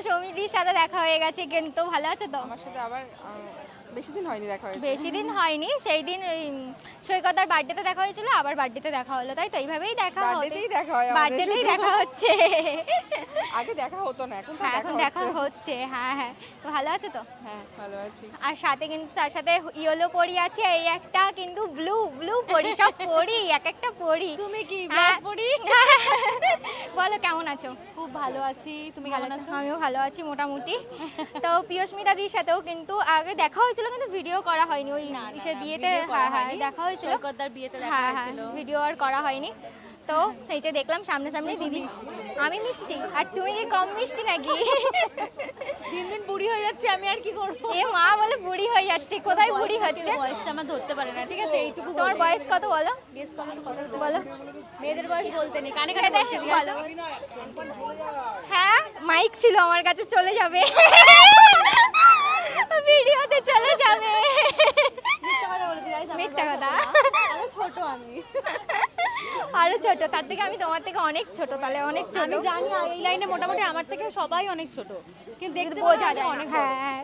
সৌমিদির সাথে দেখা হয়ে গেছে, কিন্তু ভালো আছে তো? আমার সাথে আবার বেশি দিন হয়নি দেখা হয়েছে। বেশি দিন হয়নি, সেই দিন ওই সৈকতার বার্থডেতে দেখা হয়েছিল, আবার বার্থডেতে দেখা হলো, তাই তো? এইভাবেই দেখা বার্থডেতেই দেখা হয় আমাদের বার্থডেতেই শুধু। দেখা হচ্ছে। আগে দেখা হতো না, এখন তো হ্যাঁ, এখন দেখা হচ্ছে। হচ্ছে। হ্যাঁ হ্যাঁ, তো ভালো আছে তো? হ্যাঁ ভালো আছি। আর সাথে কিন্তু তার সাথে ইয়েলো পরি আছে, এই একটা কিন্তু ব্লু ব্লু পরি, সব পরি এক একটা পরি। তুমি কি হ্যাঁ। ব্লগ পড়ি? বলো কেমন আছো? খুব ভালো আছি, তুমি ভালো কেমন আছো? আছো? আমিও ভালো আছি মোটামুটি। তো পিয়স্মিতা দির সাথেও কিন্তু আগে দেখা হয়েছিল, কিন্তু ভিডিও করা হয়নি। ওই না, না, ইসের না, বিয়েতে video করা হ্যাঁ হ্যাঁ হয়নি। দেখা হয়েছিল। সৈকতদার বিয়েতে দেখা হ্যাঁ হ্যাঁ, হয়েছিল। ভিডিও আর করা হয়নি। তো সেই যে দেখলাম সামনাসামনি দিদি। আমি মিষ্টি, আর তুমি কি কম মিষ্টি নাকি? দিন দিন বুড়ি হয়ে যাচ্ছে, আমি আর কি করব? এ মা বলে বুড়ি হয়ে যাচ্ছে, কোথায় বুড়ি হচ্ছে? বয়সটা আমার ধরতে পারে না, ঠিক আছে? এইটুকু তোমার বয়স কত বলো? গেস করো তো কত হতে বলো। পারে? মেয়েদের বয়স বলতে নেই, কানে কানে বলছে, ঠিক আছে? বলো। হ্যাঁ, মাইক ছিল আমার কাছে, চলে যাবে। ভিডিওতে চলে যাবে। মিথ্যা কথা বলেছি, guys, আমার মিথ্যা বয়স কথা। হতো না। আরো ছোট আমি। আরো ছোট, তার থেকে আমি তোমার থেকে অনেক ছোট, তাহলে অনেক ছোট। আমি জানি এই লাইনে মোটামুটি আমার থেকে সবাই অনেক ছোট, কিন্তু দেখতে বোঝা মনে হয় যায় অনেক না। বড়। হ্যাঁ।